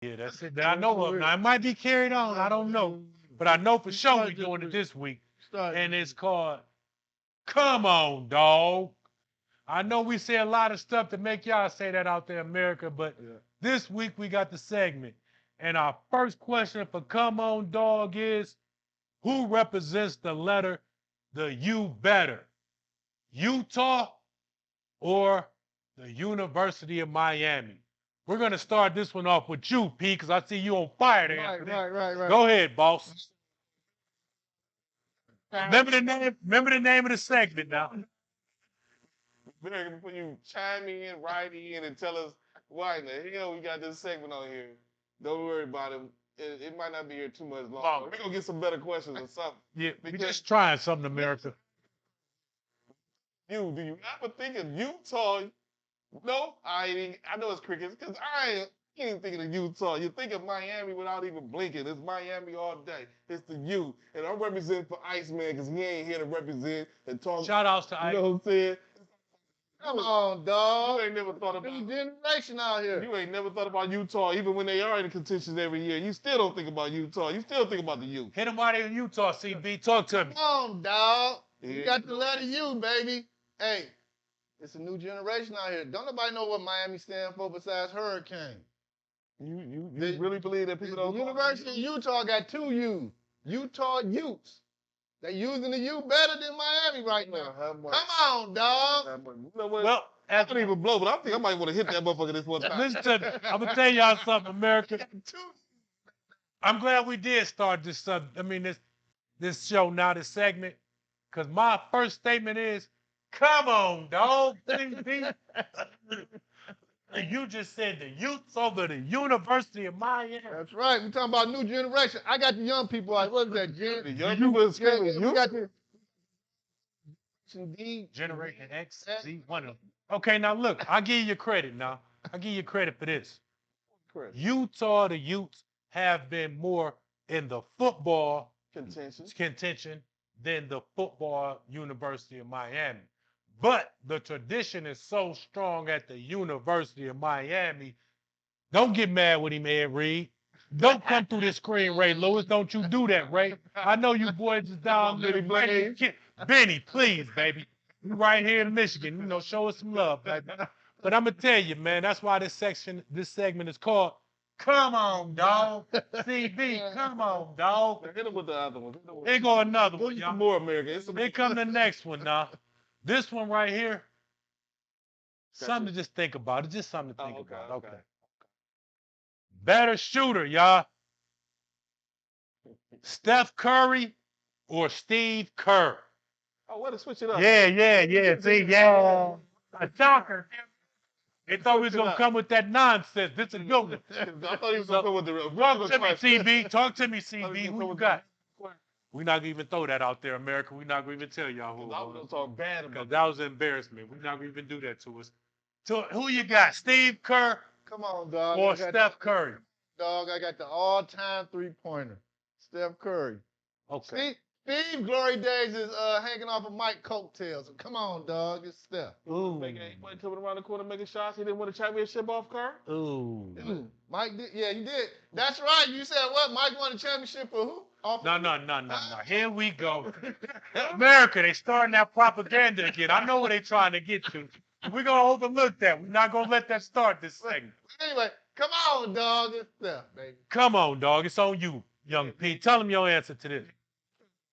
Yeah, that's it. That I know of. Now, it might be carried on. I don't know. But I know for sure we're doing it this week. And it's called Come On, Dawg. I know we say a lot of stuff to make y'all say that out there, America, but this week we got the segment. And our first question for Come On, Dawg is, who represents the letter, the U better? Utah or the University of Miami? We're going to start this one off with you, P, because I see you on fire there. Right. Go ahead, boss. Remember the name of the segment now. Before you chime in, write in, and tell us why in the hell we got this segment on here, don't worry about it. It might not be here too much longer. We're going to get some better questions or something. Yeah, we're just trying something, America. Do you ever think of Utah? No, I know it's crickets because I ain't thinking of Utah. You think of Miami without even blinking. It's Miami all day. It's the U. And I'm representing for Iceman because he ain't here to represent and talk. Shout outs to Ice. You know what I'm saying? Come on, dog. You ain't never thought about New generation out here. You ain't never thought about Utah, even when they are in the contention every year. You still don't think about Utah. You still think about the U. Hit him out in Utah, CB. Talk to me. Come on, dog. Yeah. You got the letter U, baby. Hey, it's a new generation out here. Don't nobody know what Miami stands for besides hurricane. You really believe that people don't? The University of Utah got two U's. Utah Utes. They using the U better than Miami right now. Come on, dog. You know what? Well, I don't even blow, but I think I might want to hit that motherfucker this one time. listen to me. I'm going to tell y'all something, America. I'm glad we did start this this show now, this segment, because my first statement is, come on, dog. You just said the youths over the University of Miami. That's right. We talking about new generation. I got the young people. What is that, Jen? The young people is screaming. You got the D. Generation X, Z, one of them. Okay, now look, I'll give you credit now. I'll give you credit for this. Correct. Utah, the Utes, have been more in the football contention than the football University of Miami. But the tradition is so strong at the University of Miami. Don't get mad with him, Ed Reed. Don't come through this screen, Ray Lewis. Don't you do that, Ray. I know you boys is down there. Benny, please, baby. You right here in Michigan. You know, show us some love, baby. But I'm going to tell you, man, that's why this segment is called Come On, Dawg. CB, come on, dog. Hit him with the other one. Here go another one, y'all. More American. Here come the next one now. This one right here, something to just think about. It's just something to think about. Okay. Better shooter, y'all. Steph Curry or Steve Kerr? Oh, way to switch it up. Yeah. See, yeah. A shocker. They thought we was going to come with that nonsense. This is a good one. I thought he was going to come with the real Talk to me, CB. Talk to me, CB. Who you got? We're not going to even throw that out there, America. We're not going to even tell y'all who. I was going to talk bad about that. Was an embarrassment. We're not going to even do that to us. So who you got? Steve Kerr? Come on, dog. Or Steph Curry? Dog, I got the all-time three-pointer. Steph Curry. Okay. Steve Glory Days is hanging off of Mike coattails. So come on, dog. It's Steph. Ooh. He wasn't coming around the corner making shots. He didn't win a championship off Kerr. Ooh. Mike did. Yeah, you did. That's right. You said what? Mike won a championship for who? No. Here we go. America, they starting that propaganda again. I know where they trying to get to. We're going to overlook that. We're not going to let that start this segment. Anyway, come on, dog. It's Steph, baby. Come on, dog. It's on you, young Pete. Tell them your answer to this.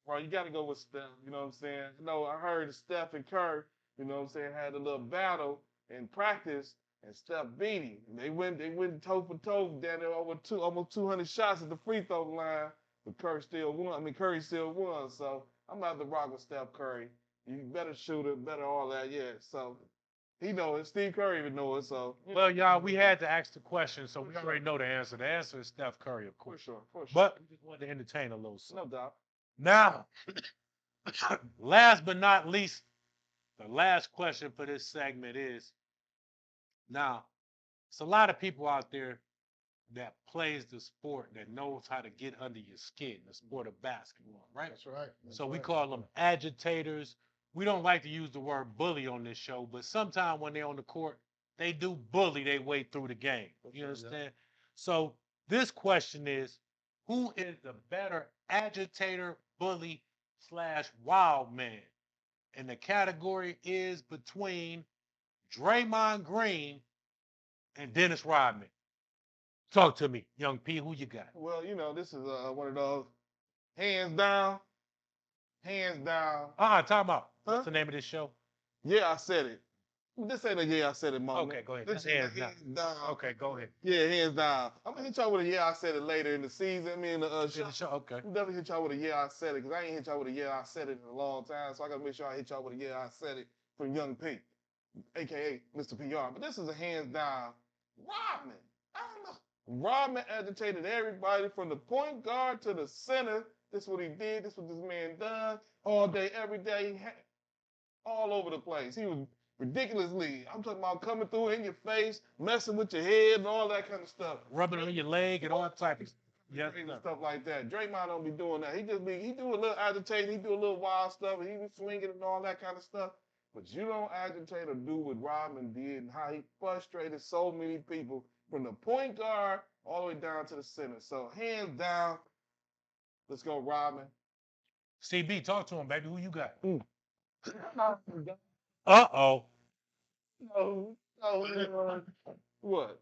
Bro, you got to go with Steph. You know what I'm saying? I heard Steph and Kerr, you know what I'm saying, had a little battle in practice, and Steph beat him. They went toe for toe down there almost 200 shots at the free throw line, but Curry still won. So I'm about to rock with Steph Curry. You better shooter, better all that, yeah. So he knows it. Steve Curry even knows it. So well, y'all, we had to ask the question, so we already know the answer. The answer is Steph Curry, of course. For sure. But we just wanted to entertain a little. No doubt. Now, last but not least, the last question for this segment is, now, it's a lot of people out there that plays the sport that knows how to get under your skin, the sport of basketball, right? That's right. We call them agitators. We don't like to use the word bully on this show, but sometimes when they're on the court, they do bully their way through the game. You understand? So This question is, who is the better agitator, bully, / wild man? And the category is between Draymond Green and Dennis Rodman. Talk to me, young P. Who you got? Well, you know, this is one of those hands down, hands down. Time out. Huh? What's the name of this show? Yeah, I said it. This ain't a yeah, I said it moment. Okay, go ahead. This That's is hands down. Okay, go ahead. Yeah, hands down. I'm gonna hit y'all with a yeah, I said it later in the season. I mean, Show. Okay. I'm definitely hit y'all with a yeah, I said it, because I ain't hit y'all with a yeah, I said it in a long time. So I gotta make sure I hit y'all with a yeah, I said it from Young P, aka Mr. PR. But this is a hands down Rodman. I don't know. Rodman agitated everybody from the point guard to the center. This is what he did. This is what this man does all day, every day, all over the place. He was ridiculously. I'm talking about coming through in your face, messing with your head, and all that kind of stuff. Rubbing on your leg and all type of Stuff like that. Draymond don't be doing that. He do a little agitating, he do a little wild stuff, and he be swinging and all that kind of stuff. But you don't agitate or do what Rodman did and how he frustrated so many people from the point guard all the way down to the center. So hands down, let's go Rodman. CB, talk to him, baby. Who you got? Uh-oh. No. What?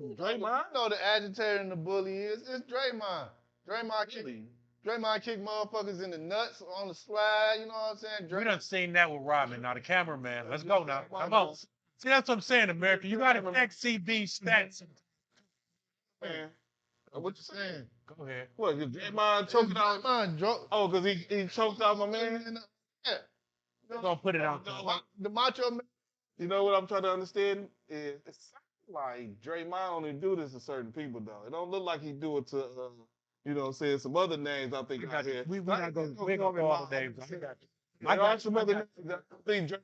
Draymond? You know the agitator and the bully is. It's Draymond. Draymond kick motherfuckers in the nuts on the slide. You know what I'm saying? We done seen that with Rodman. Now the cameraman. Let's go now. Come on. See, that's what I'm saying, America. You got to check CB stats. Man, what you saying? Go ahead. What? Did Draymond choking out? Oh, because he choked out my man. Yeah. We're gonna put it out. The Macho Man. You know what I'm trying to understand is it sounds like Draymond only do this to certain people though. It don't look like he do it to you know, saying some other names. I think out here. We not gonna all the names. I got some other names. I think Draymond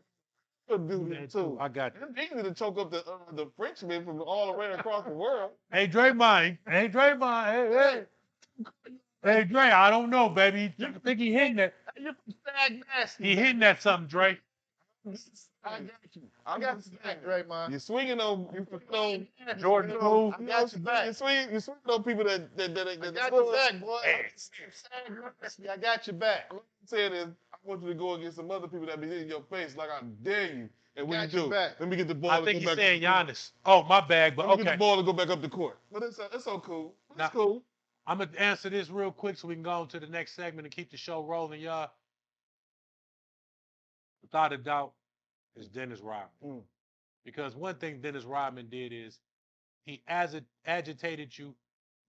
could do that too. I got you. It's easy to choke up the Frenchmen from all the way across the world. Hey Draymond. Hey Dre, I don't know, baby. I think he hitting that. He hitting that something, Dre. I got you. I got you back, Draymond. You're swinging on Jordan Poole. I got you back. You're swinging on people that I got you back, boy. I got you back. What I'm saying is, I want you to go against some other people that be hitting your face like I dare you. And when you Got you do, back. let me get the ball. I think he's saying Giannis. Oh, my bad, but Let me okay. get the ball and go back up the court. But it's all cool. It's cool. I'm gonna answer this real quick so we can go on to the next segment and keep the show rolling, y'all. Without a doubt, it's Dennis Rodman. Because one thing Dennis Rodman did is he agitated you,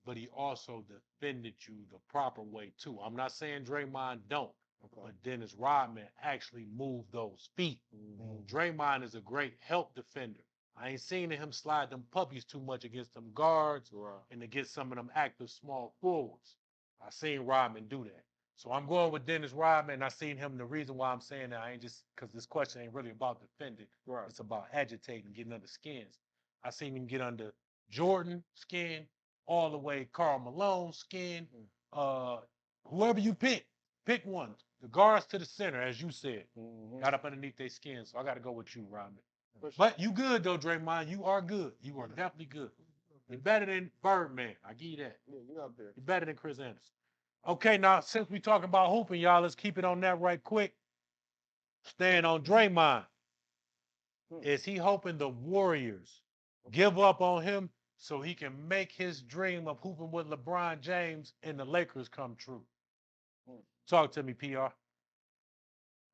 but he also defended you the proper way too. I'm not saying Draymond don't, but Dennis Rodman actually moved those feet. Draymond is a great help defender. I ain't seen him slide them puppies too much against them guards and against some of them active small forwards. I seen Rodman do that. So I'm going with Dennis Rodman. I seen him. The reason why I'm saying that, I ain't just because this question ain't really about defending. It's about agitating, getting under skins. I seen him get under Jordan skin, all the way Karl Malone skin. Whoever you pick one. The guards to the center, as you said, got up underneath their skin. So I got to go with you, Rodman. But you good though, Draymond. You are good. You are definitely good. You're better than Birdman. I give you that. Yeah, you up there. You're better than Chris Anderson. Okay, now since we talking about hooping, y'all, let's keep it on that right quick. Staying on Draymond. Is he hoping the Warriors give up on him so he can make his dream of hooping with LeBron James and the Lakers come true? Talk to me, PR.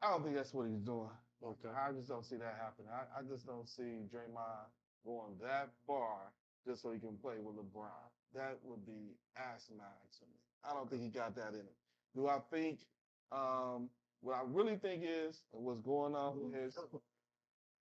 I don't think that's what he's doing. Okay. I just don't see that happening. I just don't see Draymond going that far just so he can play with LeBron. That would be asinine to me. I don't think he got that in him. Do I think, what I really think is, what's going on is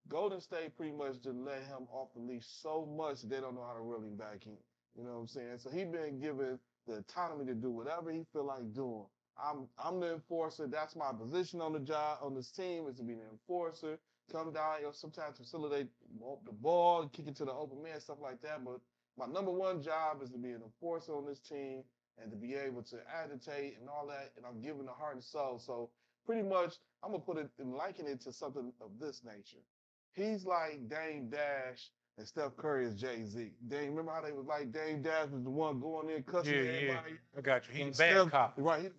Golden State pretty much just let him off the leash so much they don't know how to reel him back in. You know what I'm saying? So he's been given the autonomy to do whatever he feel like doing. I'm the enforcer. That's my position on the job, on this team, is to be the enforcer. Come down, sometimes facilitate the ball, kick it to the open man, stuff like that. But my number one job is to be an enforcer on this team and to be able to agitate and all that. And I'm giving the heart and soul. So pretty much, I'm going to put it and liken it to something of this nature. He's like Dame Dash and Steph Curry is Jay-Z. Dame, remember how they was like Dame Dash was the one going in cussing Yeah, everybody? I got you. He's And a bad Steph, cop. right?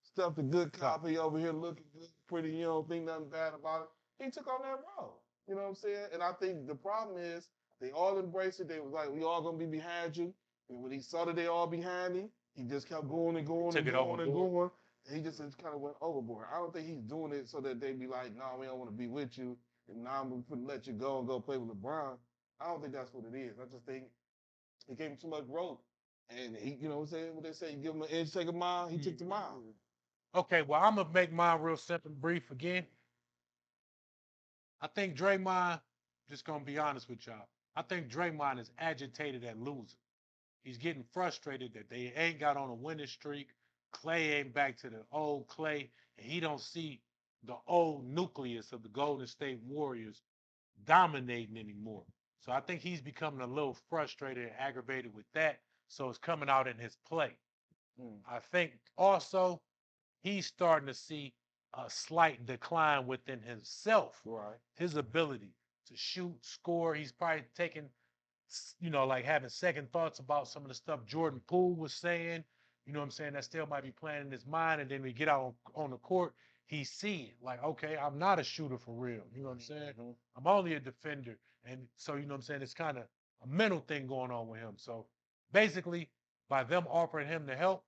Steph the good cop. He over here looking good, pretty. You don't think nothing bad about it. He took on that role. You know what I'm saying? And I think the problem is they all embraced it. They was like, we all gonna be behind you. And when he saw that they all behind him, he just kept going and going and going and going. And he just kind of went overboard. I don't think he's doing it so that they be like, no, we don't want to be with you. And now I'm gonna let you go and go play with LeBron. I don't think that's what it is. I just think he gave him too much rope. And he, you know what I'm saying? What they say, you give him an inch, take a mile, he took the mile. Okay, well, I'm going to make mine real simple and brief again. I think Draymond, just going to be honest with y'all, I think Draymond is agitated at losing. He's getting frustrated that they ain't got on a winning streak. Clay ain't back to the old Clay, and he don't see the old nucleus of the Golden State Warriors dominating anymore. So I think he's becoming a little frustrated and aggravated with that. So it's coming out in his play. I think also he's starting to see a slight decline within himself. Right. His ability to shoot, score. He's probably taking, like having second thoughts about some of the stuff Jordan Poole was saying. You know what I'm saying? That still might be playing in his mind. And then we get out on the court, he's seeing like, okay, I'm not a shooter for real. You know what I'm saying? I'm only a defender. And so, you know what I'm saying? It's kind of a mental thing going on with him. So basically, by them offering him the help,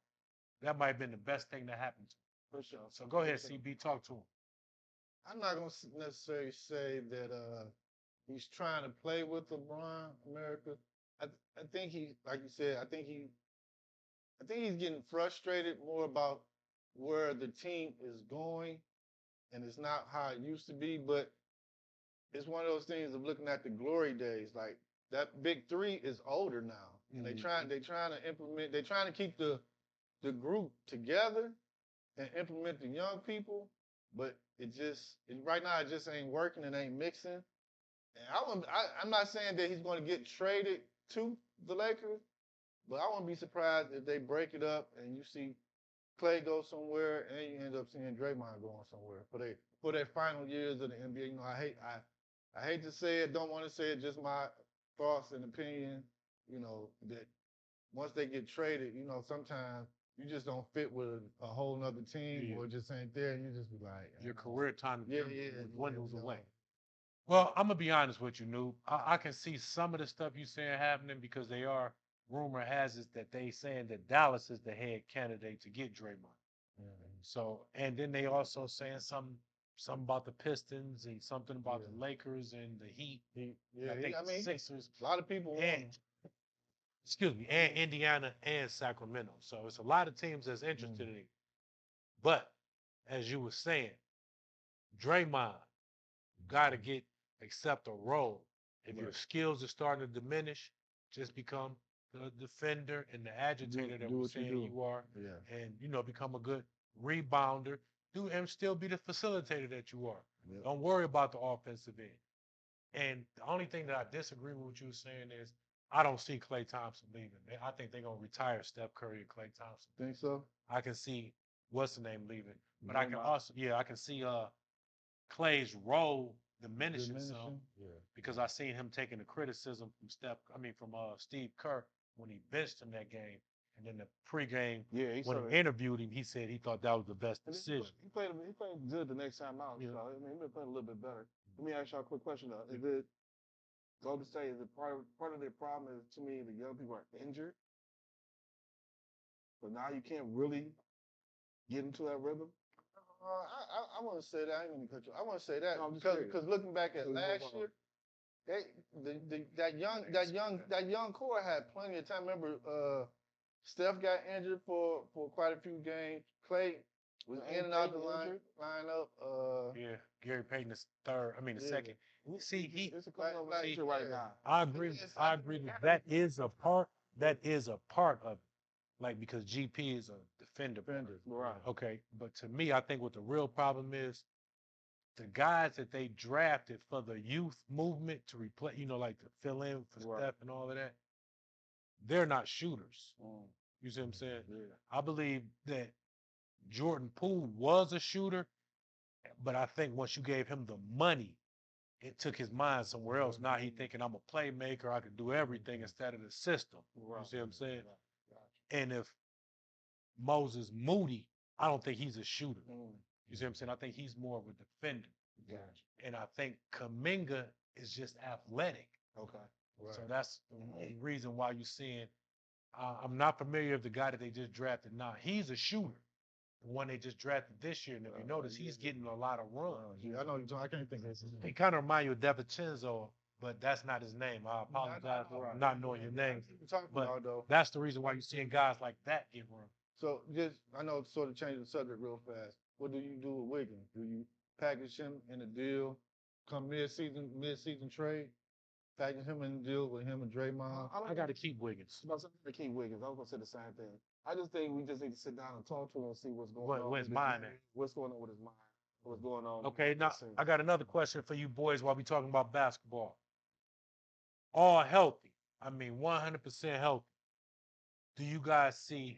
that might have been the best thing that happened to him. For sure. So go ahead, CB, talk to him. I'm not gonna necessarily say that he's trying to play with LeBron, America. I think he, like you said, I think he's getting frustrated more about where the team is going, and it's not how it used to be. But it's one of those things of looking at the glory days. Like that big three is older now, and they're trying to implement. They're trying to keep the group together and implement the young people, but right now it just ain't working and ain't mixing. And I'm not saying that he's going to get traded to the Lakers, but I wouldn't be surprised if they break it up and you see Clay go somewhere and you end up seeing Draymond going somewhere for their final years of the NBA. You know, I hate to say it, don't want to say it, just my thoughts and opinion. You know that once they get traded, you know sometimes you just don't fit with a whole nother team or it just ain't there. And you just be like, your career time dwindles you know. away. Well, I'm gonna be honest with you, Noob. I can see some of the stuff you saying happening because they are rumor has it that they saying that Dallas is the head candidate to get Draymond. So, and then they also saying something about the Pistons and something about the Lakers and the Heat. I mean, Sixers. A lot of people want and Indiana and Sacramento. So it's a lot of teams that's interested in it. But as you were saying, Draymond got to accept a role. If your skills are starting to diminish, just become the defender and the agitator that we're saying you are, and become a good rebounder. And still be the facilitator that you are. Don't worry about the offensive end. And the only thing that I disagree with what you were saying is I don't see Klay Thompson leaving. I think they're gonna retire Steph Curry and Klay Thompson. Think so? I can see what's the name leaving, but I can also I can see Clay's role diminishing some because I seen him taking the criticism from Steve Kerr when he benched him that game, and then the pregame when he interviewed him, he said he thought that was the best decision. He played good the next time out. So, I mean, he been playing a little bit better. Let me ask y'all a quick question though. Is it Golden State? Is it part of their problem? Is to me the young people are injured, so now you can't really get into that rhythm. I want to say that. I ain't gonna cut you. I want to say that because looking back at last year, that young core had plenty of time. Remember, Steph got injured for quite a few games. Clay was in and out the lineup. Gary Payton is third. I mean the second. See, it's a right now. I agree with that is a part. That is a part of it. Like because GP is a defender. Right. Okay. But to me, I think what the real problem is, the guys that they drafted for the youth movement to replace, like to fill in for Steph and all of that, they're not shooters. You see what I'm saying? Yeah. I believe that Jordan Poole was a shooter, but I think once you gave him the money it took his mind somewhere else. Now he thinking I'm a playmaker. I can do everything instead of the system. You see what I'm saying? And if Moses Moody, I don't think he's a shooter. You see what I'm saying? I think he's more of a defender. And I think Kuminga is just athletic. Okay. So that's the reason why you're seeing. I'm not familiar with the guy that they just drafted now. He's a shooter. The one they just drafted this year, and if you notice, he's getting a lot of runs. I know you're talking. I can't think of his name. He kind of remind you of DiVincenzo, but that's not his name. I apologize for not knowing your name. But that's the reason why you're seeing guys like that get run. So just, I know, sort of change the subject real fast. What do you do with Wiggins? Do you package him in a deal, come mid-season trade, package him in a deal with him and Draymond? I got to keep Wiggins. I was going to keep Wiggins. I was going to say the same thing. I just think we just need to sit down and talk to him and see what's going on. Where's mine at? What's going on with his mind? What's going on? Okay, now I got another question for you boys while we talking about basketball. All healthy. I mean, 100% healthy. Do you guys see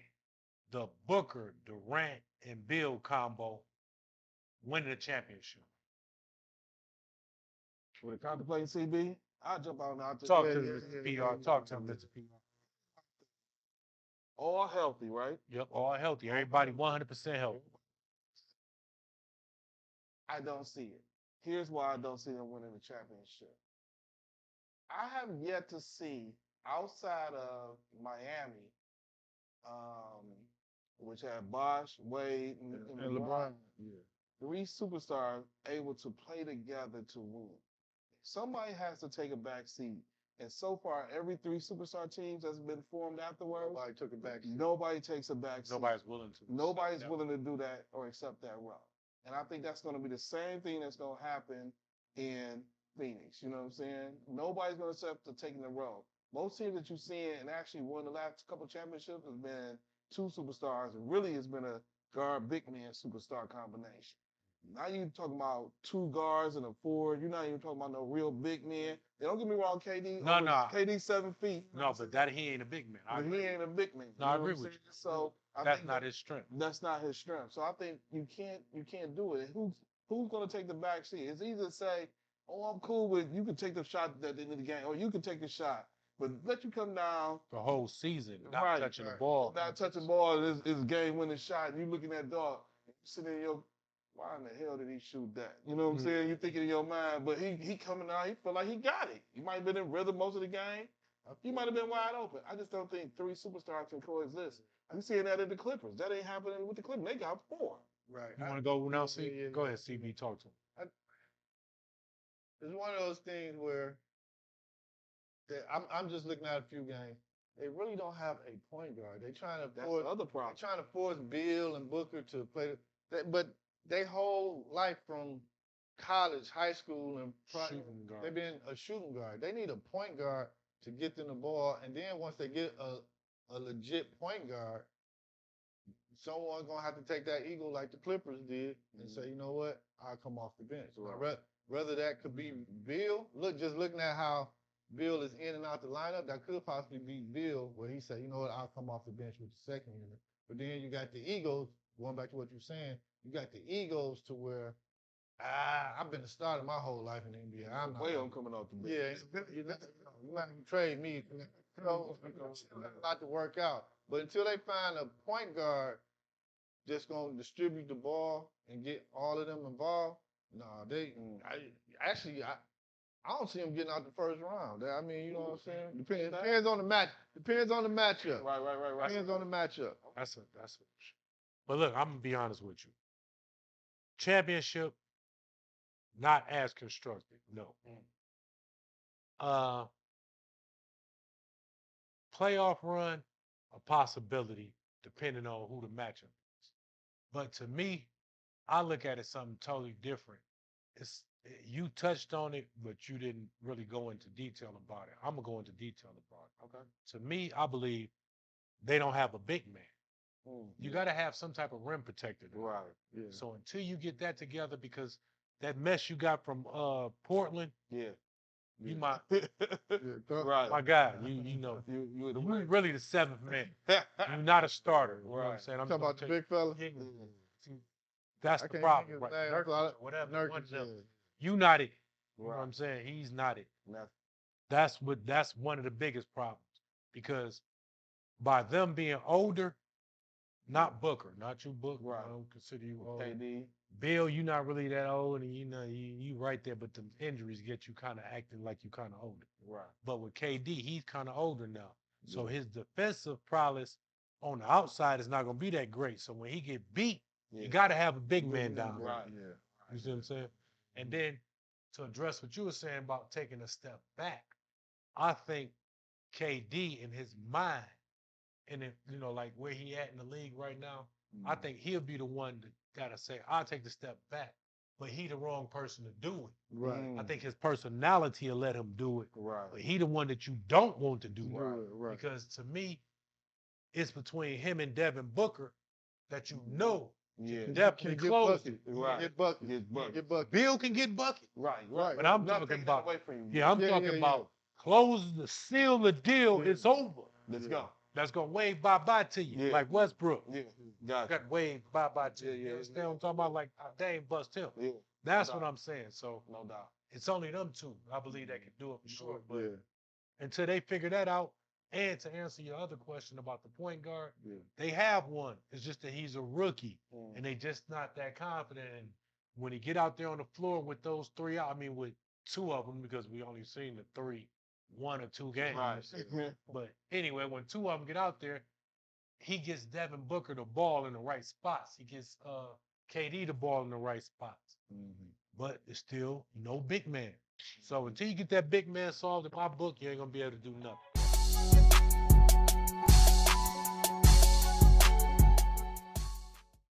the Booker, Durant, and Bill combo winning the championship? With a contemplating CB, I'll jump out and I'll Talk to Mr. PR. Talk to him, Mr. PR. All healthy, right? Yep, all healthy. Everybody 100% healthy. I don't see it. Here's why I don't see them winning the championship. I have yet to see, outside of Miami, which had Bosh, Wade, and LeBron, three superstars able to play together to win. Somebody has to take a back seat. And so far, every three superstar teams that's been formed afterwards, Nobody took a back seat. Nobody takes a back seat. Nobody's willing to. Nobody's willing to do that or accept that route. And I think that's going to be the same thing that's going to happen in Phoenix. You know what I'm saying? Nobody's going to accept taking the role. Most teams that you've seen and actually won the last couple of championships has been two superstars. And really, it's been a guard big man superstar combination. Now you're talking about two guards and a forward. You're not even talking about no real big men. Don't get me wrong, KD. No. KD 7 feet. No, but that he ain't a big man. But he ain't a big man. No, I agree with you. So that's not his strength. That's not his strength. So I think you can't do it. Who's going to take the back seat? It's easy to say, "Oh, I'm cool with you can take the shot at the end of the game, or you can take the shot." But let you come down the whole season, not touching the ball. Not touching the ball is game-winning shot. And you looking at Dawg, sitting in your, why in the hell did he shoot that? You know what I'm saying? You thinking in your mind, but he coming out, he feel like he got it. He might have been in rhythm most of the game. He might have been wide open. I just don't think three superstars can coexist. I'm seeing that at the Clippers. That ain't happening with the Clippers. They got four. Right. You want to go now, C? Yeah. Go ahead, CB. Talk to him. It's one of those things where I'm just looking at a few games. They really don't have a point guard. They're trying to force the other problem. They're trying to force Bill and Booker to play. But they whole life from college, high school, and they've been a shooting guard. They need a point guard to get them the ball, and then once they get a legit point guard, someone's gonna have to take that ego like the Clippers did and say, you know what, I'll come off the bench. Right. Whether that could be Bill, just looking at how Bill is in and out the lineup, that could possibly be Bill, where he said, you know what, I'll come off the bench with the second unit. But then you got the egos, going back to what you're saying, you got the egos to where, I've been the starter my whole life in the NBA. I'm coming off the bench. Yeah, you're not going to trade me. It's about to work out. But until they find a point guard that's going to distribute the ball and get all of them involved, I don't see them getting out the first round. I mean, you know what I'm saying? Depends on the match. Depends on the matchup. Right. Depends on the matchup. That's it. But look, I'm gonna be honest with you. Championship, not as constructed. No. Playoff run, a possibility, depending on who the matchup is. But to me, I look at it something totally different. You touched on it, but you didn't really go into detail about it. I'm gonna go into detail about it. Okay. To me, I believe they don't have a big man. You got to have some type of rim protector. Right. Yeah. So until you get that together, because that mess you got from Portland, you might, right. my guy, you know, you're really the seventh man. You're not a starter. You know what I'm saying? I'm talking about the big fella. Yeah. That's the problem. Right. Whatever. You not it. You know what I'm saying? He's not it. That's That's one of the biggest problems because by them being older, not Booker, not you Booker. Right. I don't consider you old. KD. Bill, you're not really that old, and you right there, but the injuries get you kind of acting like you kind of older. Right. But with KD, he's kind of older now, so his defensive prowess on the outside is not gonna be that great. So when he get beat, you got to have a big man down. Right. Yeah. You see what I'm saying? And then to address what you were saying about taking a step back, I think KD in his mind, and if, like where he at in the league right now, I think he'll be the one that gotta say, I'll take the step back. But he the wrong person to do it. Right. I think his personality will let him do it. Right. But he the one that you don't want to do it. Right. Because to me, it's between him and Devin Booker that you know Yeah. definitely Get close. bucket. Right. Get bucket. Get bucket. Get bucket. Bill can get bucket. Right. But I'm Not talking taking about, that away from you. yeah, I'm talking about closing the seal the deal. Yeah. It's over. Let's go. That's gonna wave bye-bye to you. Yeah. Like Westbrook. Yeah. Got Got wave bye-bye to you. Yeah, You understand what I'm talking about? Like Dame bust him. Yeah. That's No what doubt. I'm saying. So No doubt. it's only them two. I believe that can do it for sure. But Yeah. until they figure that out, and to answer your other question about the point guard, Yeah. they have one. It's just that he's a rookie, Mm. and they just not that confident. And when he get out there on the floor with those three, I mean with two of them, because we only seen the three, 1 or 2 games. Right. But anyway, when two of them get out there, he gets Devin Booker the ball in the right spots. He gets KD the ball in the right spots. But it's still no big man. So until you get that big man solved in my book, you ain't gonna be able to do nothing.